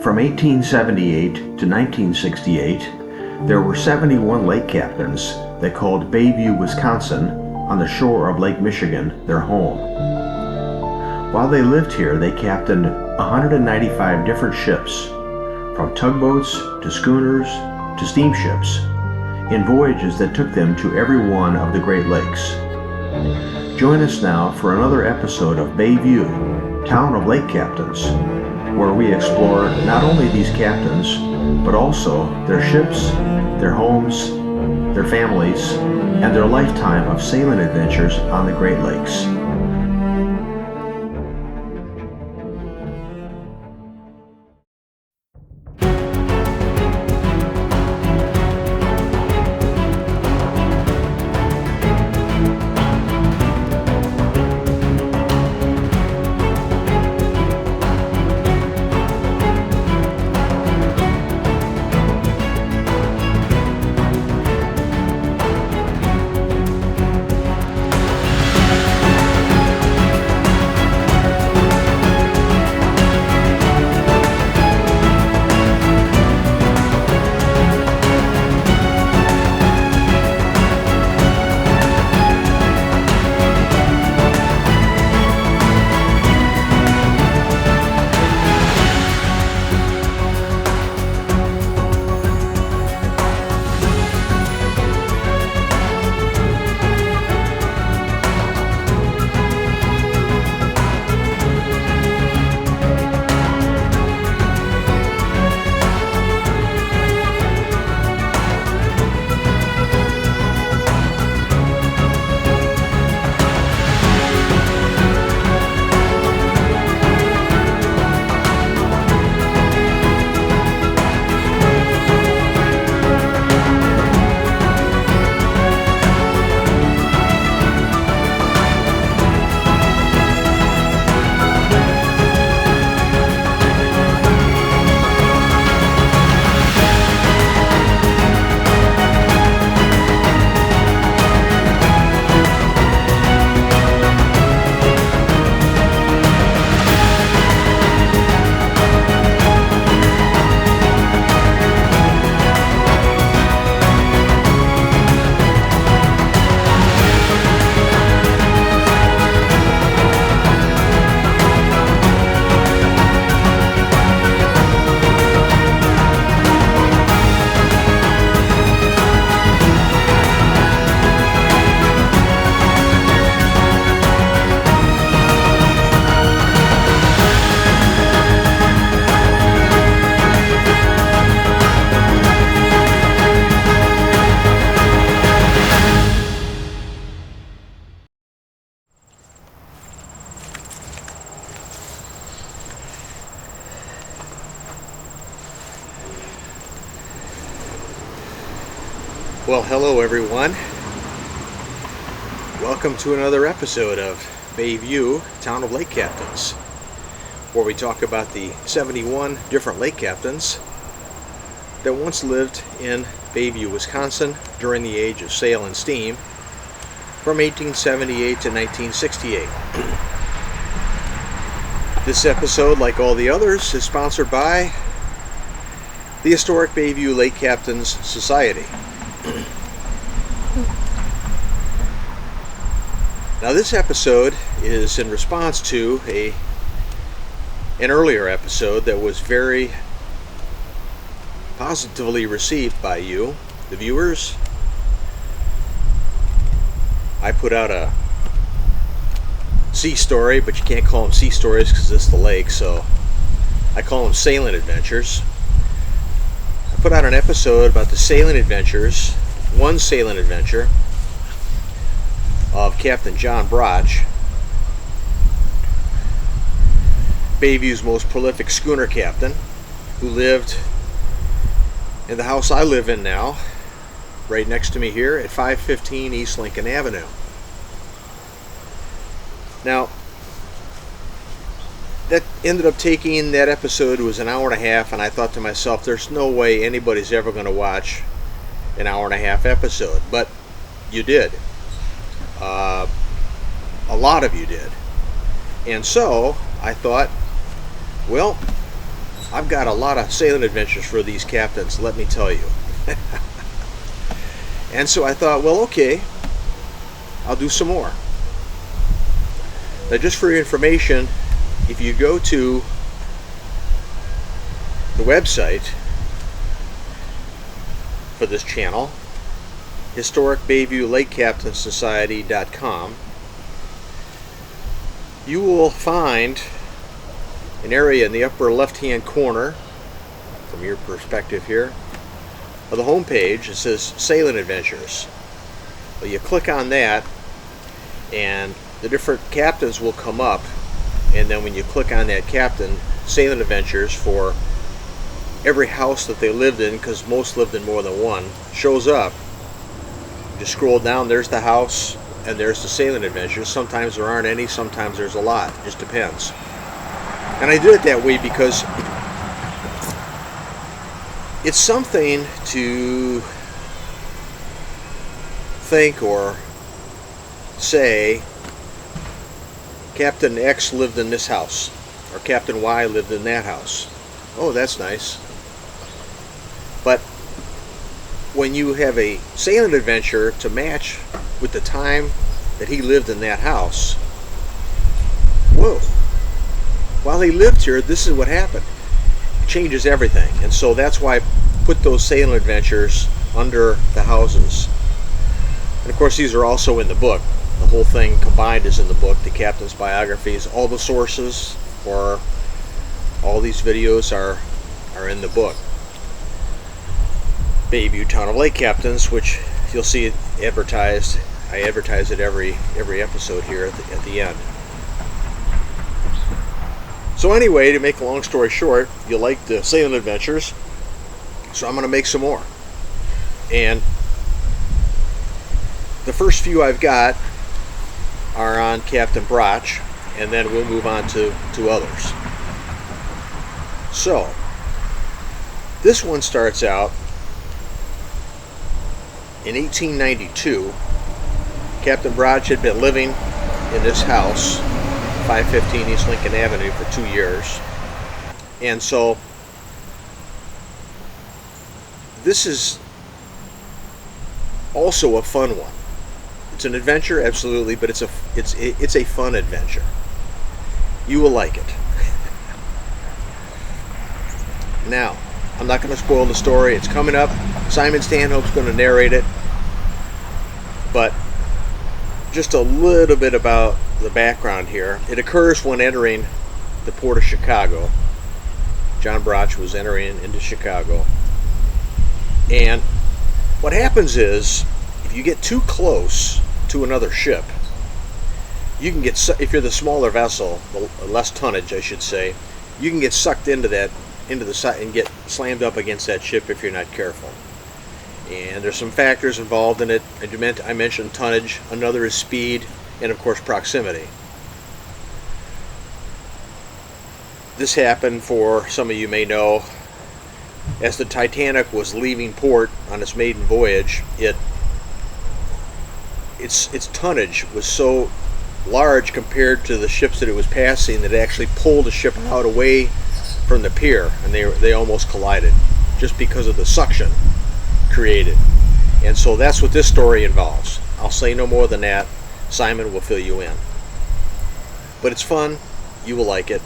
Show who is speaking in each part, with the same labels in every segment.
Speaker 1: From 1878 to 1968, there were 71 lake captains that called Bayview, Wisconsin, on the shore of Lake Michigan, their home. While they lived here, they captained 195 different ships, from tugboats to schooners to steamships, in voyages that took them to every one of the Great Lakes. Join us now for another episode of Bayview, Town of Lake Captains, where we explore not only these captains, but also their ships, their homes, their families, and their lifetime of sailing adventures on the Great Lakes.
Speaker 2: Well, hello everyone. Welcome to another episode of Bayview, Town of Lake Captains, where we talk about the 71 different lake captains that once lived in Bayview, Wisconsin during the age of sail and steam from 1878 to 1968. This episode, like all the others, is sponsored by the Historic Bayview Lake Captains Society. Now this episode is in response to an earlier episode that was very positively received by you, the viewers. I put out a sea story, but you can't call them sea stories because it's the lake, so I call them sailing adventures. I put out an episode about the sailing adventures, one sailing adventure of Captain John Brotch, Bayview's most prolific schooner captain, who lived in the house I live in now, right next to me here at 515 East Lincoln Avenue. Now, that ended up taking, that episode was an hour and a half, and I thought to myself, there's no way anybody's ever going to watch an hour and a half episode, but you did. A lot of you did. And so I thought, well, I've got a lot of sailing adventures for these captains, let me tell you. And so I thought, well, okay, I'll do some more. Now, just for your information, if you go to the website for this channel, Historic Bayview Lake Captain Society.com, you will find an area in the upper left-hand corner, from your perspective here, of the home page. It says Sailing Adventures. Well, you click on that, and the different captains will come up, and then when you click on that captain, Sailing Adventures for every house that they lived in, because most lived in more than one, shows up. You just scroll down, there's the house, and there's the Sailing Adventures. Sometimes there aren't any, sometimes there's a lot. It just depends. And I did it that way because it's something to think or say, Captain X lived in this house, or Captain Y lived in that house. Oh, that's nice. But when you have a sailing adventure to match with the time that he lived in that house, whoa, while he lived here, this is what happened. It changes everything. And so that's why I put those sailing adventures under the houses. And of course, these are also in the book. The whole thing combined is in the book, the captain's biographies. All the sources for all these videos are in the book. Bayview Town of Lake Captains, which you'll see it advertised. I advertise it every episode here at the end. So anyway, to make a long story short, you like the sailing adventures, so I'm going to make some more. And the first few I've got are on Captain Brotch, and then we'll move on to others. So, this one starts out in 1892. Captain Brotch had been living in this house, 515 East Lincoln Avenue, for 2 years. And so, this is also a fun one. It's an adventure, absolutely, but it's a fun adventure. You will like it. Now, I'm not going to spoil the story. It's coming up. Simon Stanhope's going to narrate it. But just a little bit about the background here. It occurs when entering the port of Chicago. John Brotch was entering into Chicago. And what happens is, if you get too close to another ship, you can get, if you're the smaller vessel, the less tonnage I should say, you can get sucked into the side and get slammed up against that ship if you're not careful. And there's some factors involved in it. I mentioned tonnage. Another is speed, and of course proximity. This happened, for some of you may know, as the Titanic was leaving port on its maiden voyage. Its tonnage was so large compared to the ships that it was passing that it actually pulled the ship out away from the pier, and they almost collided just because of the suction created. And so that's what this story involves. I'll say no more than that. Simon will fill you in. But it's fun. You will like it.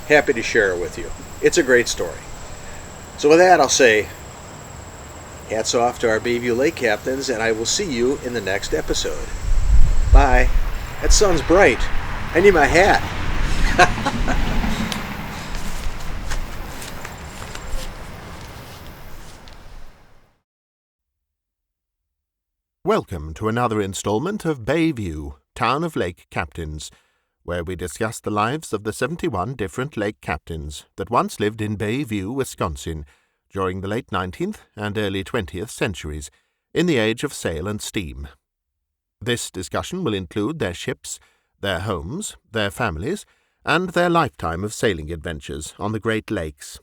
Speaker 2: Happy to share it with you. It's a great story. So with that, I'll say hats off to our Bayview Lake Captains, and I will see you in the next episode. Bye. That sun's bright. I need my hat.
Speaker 3: Welcome to another installment of Bayview, Town of Lake Captains, where we discuss the lives of the 71 different lake captains that once lived in Bayview, Wisconsin, during the late 19th and early 20th centuries, in the age of sail and steam. This discussion will include their ships, their homes, their families, and their lifetime of sailing adventures on the Great Lakes.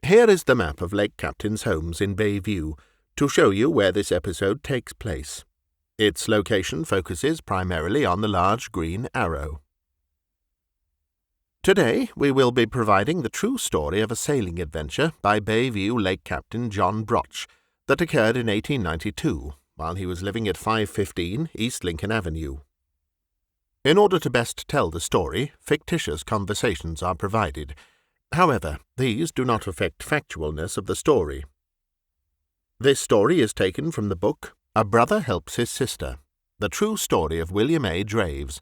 Speaker 3: Here is the map of lake captains' homes in Bayview, to show you where this episode takes place. Its location focuses primarily on the large green arrow. Today we will be providing the true story of a sailing adventure by Bayview Lake Captain John Brotch that occurred in 1892 while he was living at 515 East Lincoln Avenue. In order to best tell the story, fictitious conversations are provided. However, these do not affect factualness of the story. This story is taken from the book A Brother Helps His Sister, the true story of William A. Draves,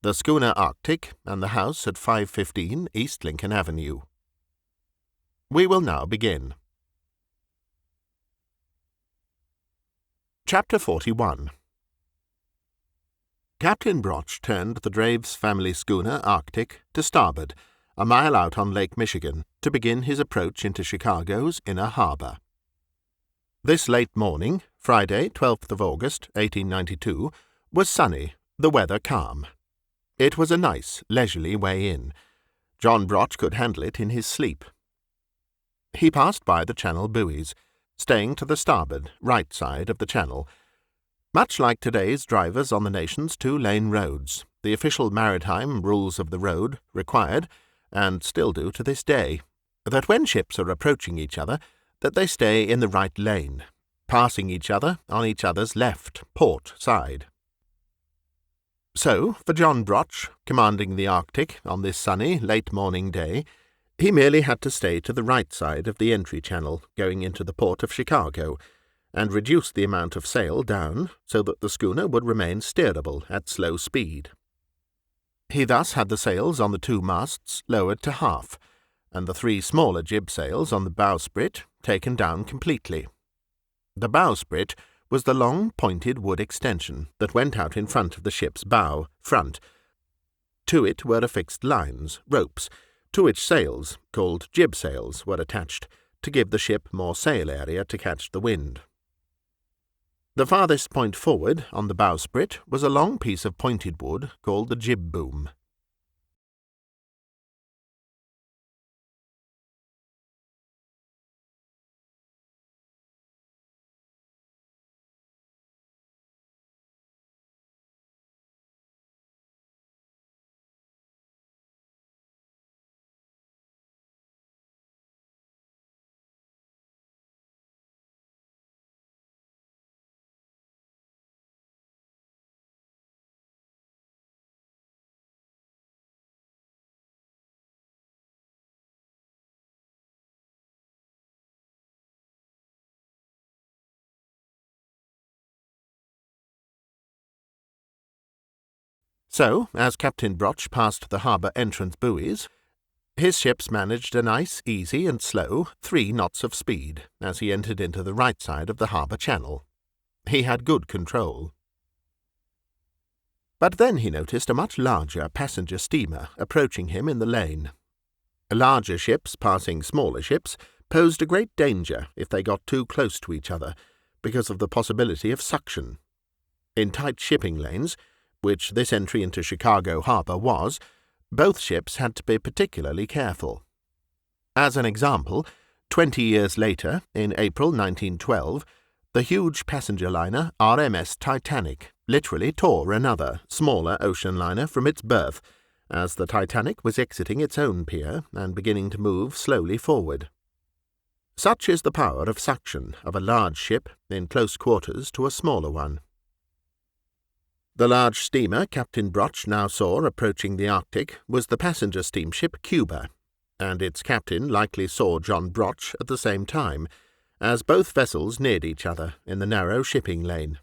Speaker 3: the schooner Arctic, and the house at 515 East Lincoln Avenue. We will now begin. Chapter 41. Captain Brotch turned the Draves family schooner Arctic to starboard, a mile out on Lake Michigan, to begin his approach into Chicago's inner harbor. This late morning, Friday, 12th of August, 1892, was sunny, the weather calm. It was a nice, leisurely way in. John Brotch could handle it in his sleep. He passed by the channel buoys, staying to the starboard, right side of the channel. Much like today's drivers on the nation's two-lane roads, the official maritime rules of the road required, and still do to this day, that when ships are approaching each other, that they stay in the right lane, passing each other on each other's left, port side. So, for John Brotch, commanding the Arctic on this sunny, late-morning day, he merely had to stay to the right side of the entry channel going into the port of Chicago, and reduce the amount of sail down so that the schooner would remain steerable at slow speed. He thus had the sails on the two masts lowered to half, and the three smaller jib sails on the bowsprit taken down completely. The bowsprit was the long, pointed wood extension that went out in front of the ship's bow, front. To it were affixed lines, ropes, to which sails, called jib sails, were attached, to give the ship more sail area to catch the wind. The farthest point forward on the bowsprit was a long piece of pointed wood called the jib boom. So, as Captain Brotch passed the harbour entrance buoys, his ships managed a nice, easy and slow 3 knots of speed as he entered into the right side of the harbour channel. He had good control. But then he noticed a much larger passenger steamer approaching him in the lane. Larger ships passing smaller ships posed a great danger if they got too close to each other, because of the possibility of suction. In tight shipping lanes, which this entry into Chicago harbour was, both ships had to be particularly careful. As an example, 20 years later, in April 1912, the huge passenger liner RMS Titanic literally tore another, smaller ocean liner from its berth, as the Titanic was exiting its own pier and beginning to move slowly forward. Such is the power of suction of a large ship in close quarters to a smaller one. The large steamer Captain Brotch now saw approaching the Arctic was the passenger steamship Cuba, and its captain likely saw John Brotch at the same time, as both vessels neared each other in the narrow shipping lane.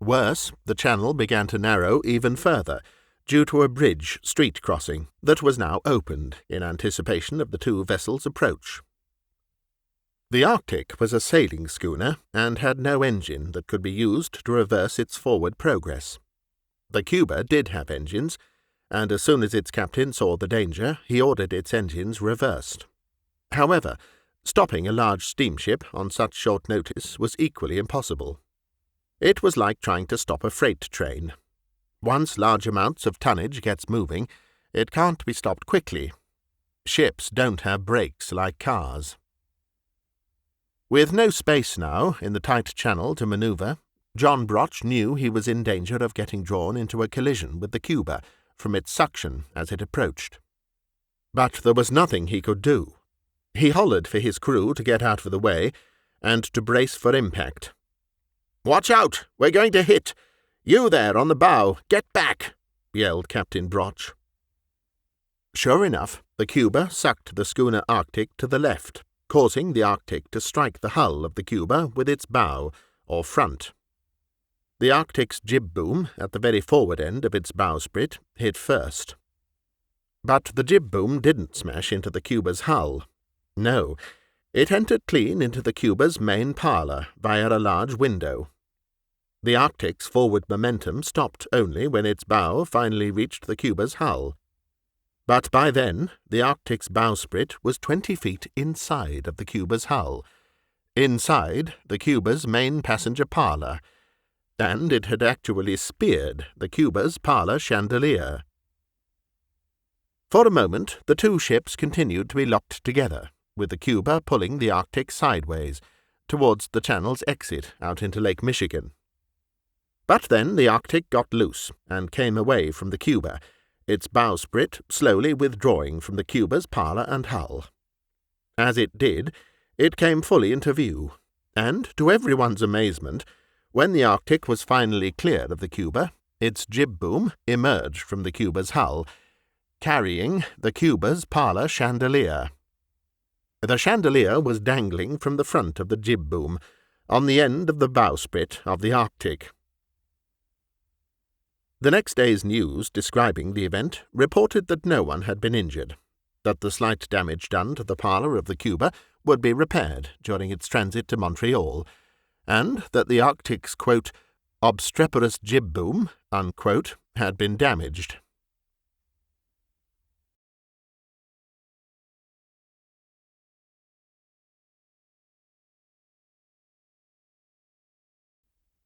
Speaker 3: Worse, the channel began to narrow even further, due to a bridge street crossing that was now opened in anticipation of the two vessels' approach. The Arctic was a sailing schooner and had no engine that could be used to reverse its forward progress. The Cuba did have engines, and as soon as its captain saw the danger, he ordered its engines reversed. However, stopping a large steamship on such short notice was equally impossible. It was like trying to stop a freight train. Once large amounts of tonnage gets moving, it can't be stopped quickly. Ships don't have brakes like cars. With no space now in the tight channel to manoeuvre, John Brotch knew he was in danger of getting drawn into a collision with the Cuba from its suction as it approached. But there was nothing he could do. He hollered for his crew to get out of the way and to brace for impact. "Watch out! We're going to hit! You there on the bow, get back!" yelled Captain Brotch. Sure enough, the Cuba sucked the schooner Arctic to the left, causing the Arctic to strike the hull of the Cuba with its bow, or front. The Arctic's jib boom, at the very forward end of its bowsprit, hit first. But the jib boom didn't smash into the Cuba's hull. No, it entered clean into the Cuba's main parlour via a large window. The Arctic's forward momentum stopped only when its bow finally reached the Cuba's hull. But by then, the Arctic's bowsprit was 20 feet inside of the Cuba's hull, inside the Cuba's main passenger parlour, and it had actually speared the Cuba's parlour chandelier. For a moment, the two ships continued to be locked together, with the Cuba pulling the Arctic sideways, towards the channel's exit out into Lake Michigan. But then the Arctic got loose and came away from the Cuba, its bowsprit slowly withdrawing from the Cuba's parlour and hull. As it did, it came fully into view, and, to everyone's amazement, when the Arctic was finally clear of the Cuba, its jib boom emerged from the Cuba's hull, carrying the Cuba's parlour chandelier. The chandelier was dangling from the front of the jib boom, on the end of the bowsprit of the Arctic. The next day's news describing the event reported that no one had been injured, that the slight damage done to the parlour of the Cuba would be repaired during its transit to Montreal, and that the Arctic's, quote, obstreperous jib boom, unquote, had been damaged.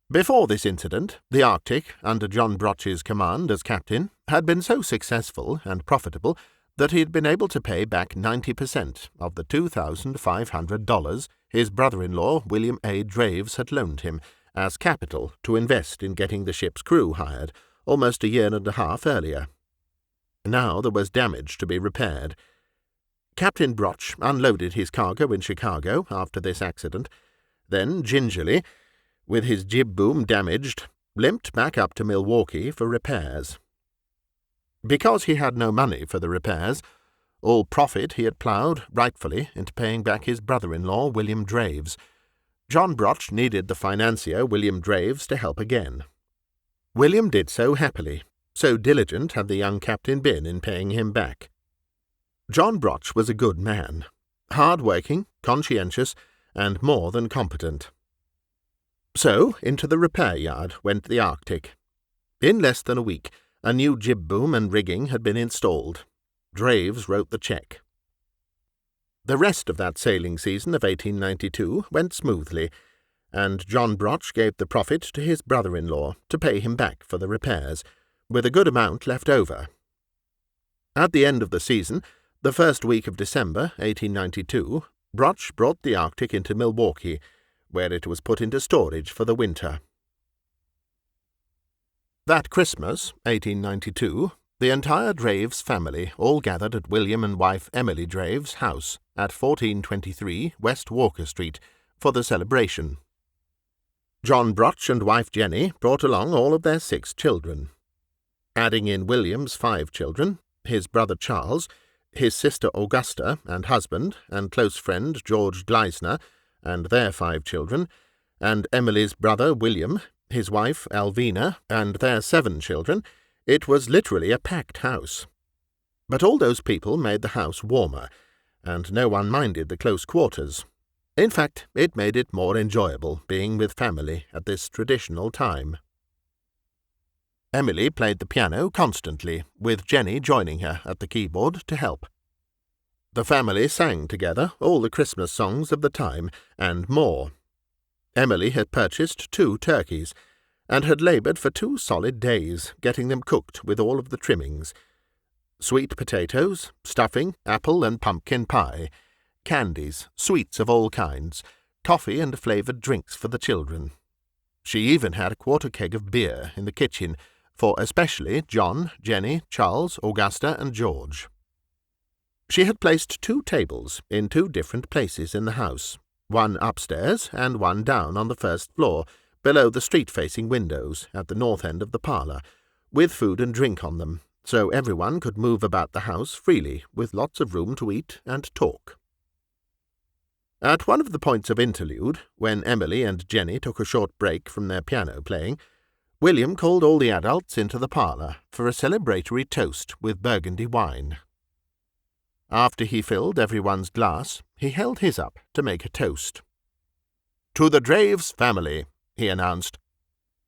Speaker 3: Before this incident, the Arctic, under John Brotch's command as captain, had been so successful and profitable that he had been able to pay back 90% of the $2,500 his brother-in-law William A. Draves had loaned him as capital to invest in getting the ship's crew hired almost a year and a half earlier. Now there was damage to be repaired. Captain Brotch unloaded his cargo in Chicago after this accident, then gingerly, with his jib boom damaged, limped back up to Milwaukee for repairs. Because he had no money for the repairs, all profit he had ploughed, rightfully, into paying back his brother-in-law William Draves. John Brotch needed the financier William Draves to help again. William did so happily, so diligent had the young captain been in paying him back. John Brotch was a good man, hard-working, conscientious, and more than competent. So into the repair yard went the Arctic. In less than a week, a new jib boom and rigging had been installed. Draves wrote the cheque. The rest of that sailing season of 1892 went smoothly, and John Brotch gave the profit to his brother-in-law to pay him back for the repairs, with a good amount left over. At the end of the season, the first week of December 1892, Brotch brought the Arctic into Milwaukee, where it was put into storage for the winter. That Christmas, 1892, the entire Draves family all gathered at William and wife Emily Draves' house at 1423 West Walker Street for the celebration. John Brotch and wife Jenny brought along all of their 6 children. Adding in William's 5 children, his brother Charles, his sister Augusta and husband, and close friend George Gleisner, and their 5 children, and Emily's brother William, his wife Alvina, and their 7 children, it was literally a packed house. But all those people made the house warmer, and no one minded the close quarters. In fact, it made it more enjoyable being with family at this traditional time. Emily played the piano constantly, with Jenny joining her at the keyboard to help. The family sang together all the Christmas songs of the time, and more. Emily had purchased 2 turkeys, and had laboured for 2 solid days, getting them cooked with all of the trimmings. Sweet potatoes, stuffing, apple and pumpkin pie, candies, sweets of all kinds, coffee and flavoured drinks for the children. She even had a quarter keg of beer in the kitchen, for especially John, Jenny, Charles, Augusta and George. She had placed 2 tables in 2 different places in the house, one upstairs and one down on the first floor, below the street-facing windows at the north end of the parlour, with food and drink on them, so everyone could move about the house freely, with lots of room to eat and talk. At one of the points of interlude, when Emily and Jenny took a short break from their piano playing, William called all the adults into the parlour for a celebratory toast with Burgundy wine. After he filled everyone's glass, he held his up to make a toast. "To the Draves family," he announced.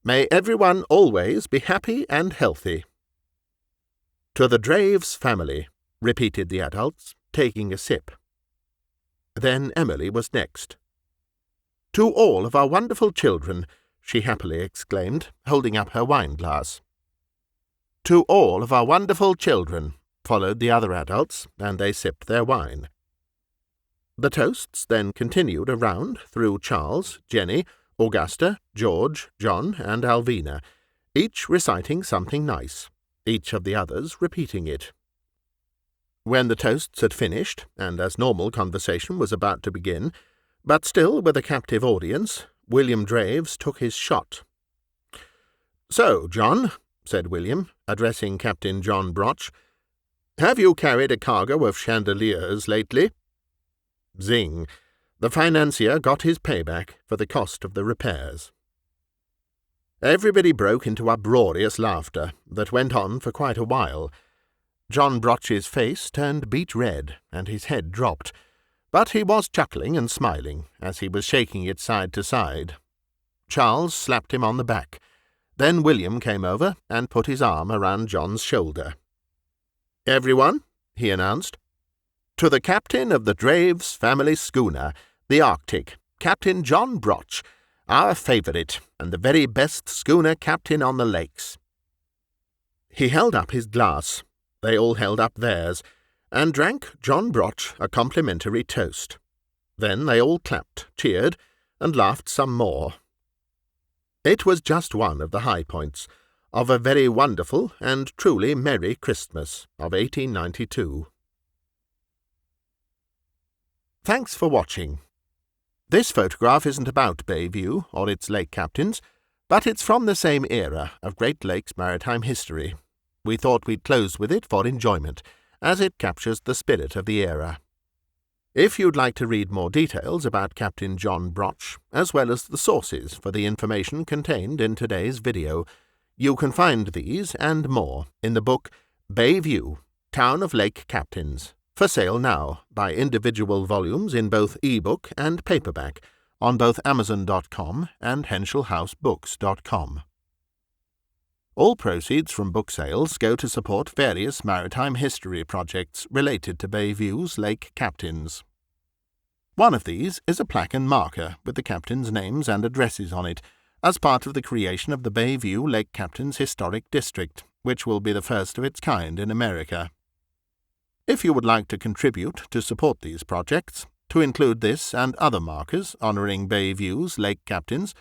Speaker 3: "May everyone always be happy and healthy." "To the Draves family," repeated the adults, taking a sip. Then Emily was next. "To all of our wonderful children," she happily exclaimed, holding up her wine-glass. "To all of our wonderful children," followed the other adults, and they sipped their wine. The toasts then continued around through Charles, Jenny, Augusta, George, John, and Alvina, each reciting something nice, each of the others repeating it. When the toasts had finished, and as normal conversation was about to begin, but still with a captive audience, William Draves took his shot. "So, John," said William, addressing Captain John Brotch, "have you carried a cargo of chandeliers lately?" Zing. The financier got his payback for the cost of the repairs. Everybody broke into uproarious laughter that went on for quite a while. John Brotch's face turned beet red, and his head dropped, but he was chuckling and smiling as he was shaking it side to side. Charles slapped him on the back. Then William came over and put his arm around John's shoulder. "Everyone," he announced, "to the captain of the Draves family schooner, the Arctic, Captain John Brotch, our favourite and the very best schooner captain on the lakes." He held up his glass. They all held up theirs, and drank John Brotch a complimentary toast. Then they all clapped, cheered, and laughed some more. It was just one of the high points of a very wonderful and truly merry Christmas of 1892. Thanks for watching. This photograph isn't about Bayview or its lake captains, but it's from the same era of Great Lakes maritime history. We thought we'd close with it for enjoyment, as it captures the spirit of the era. If you'd like to read more details about Captain John Brotch, as well as the sources for the information contained in today's video, you can find these and more in the book Bayview, Town of Lake Captains, for sale now by individual volumes in both e-book and paperback on both Amazon.com and HenschelHouseBooks.com. All proceeds from book sales go to support various maritime history projects related to Bayview's lake captains. One of these is a plaque and marker with the captains' names and addresses on it, as part of the creation of the Bayview Lake Captains Historic District, which will be the first of its kind in America. If you would like to contribute to support these projects, to include this and other markers honouring Bayview's lake captains,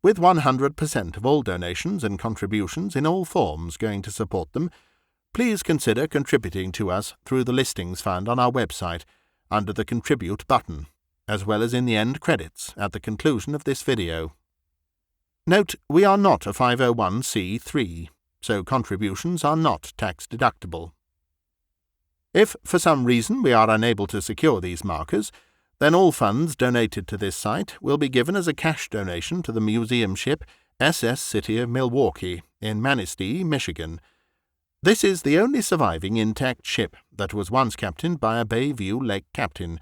Speaker 3: with 100% of all donations and contributions in all forms going to support them, please consider contributing to us through the listings found on our website under the Contribute button, as well as in the end credits at the conclusion of this video. Note, we are not a 501c3, so contributions are not tax-deductible. If, for some reason, we are unable to secure these markers, then all funds donated to this site will be given as a cash donation to the museum ship SS City of Milwaukee in Manistee, Michigan. This is the only surviving intact ship that was once captained by a Bayview Lake captain,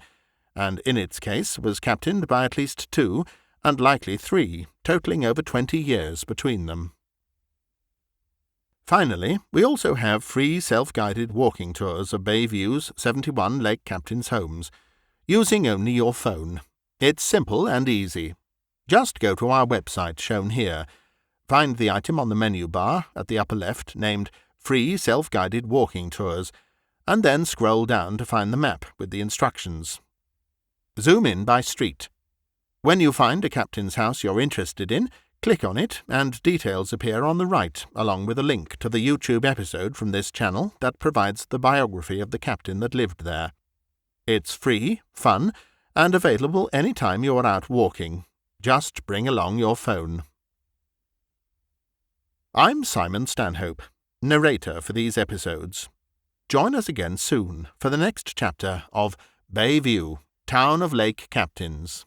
Speaker 3: and in its case was captained by at least 2, and likely 3, totaling over 20 years between them. Finally, we also have free self-guided walking tours of Bayview's 71 lake captains' homes, using only your phone. It's simple and easy. Just go to our website shown here, find the item on the menu bar at the upper left named Free Self-Guided Walking Tours, and then scroll down to find the map with the instructions. Zoom in by street. When you find a captain's house you're interested in, Click on it, and details appear on the right, along with a link to the YouTube episode from this channel that provides the biography of the captain that lived there. It's free, fun, and available any time you're out walking. Just bring along your phone. I'm Simon Stanhope, narrator for these episodes. Join us again soon for the next chapter of Bayview, Town of Lake Captains.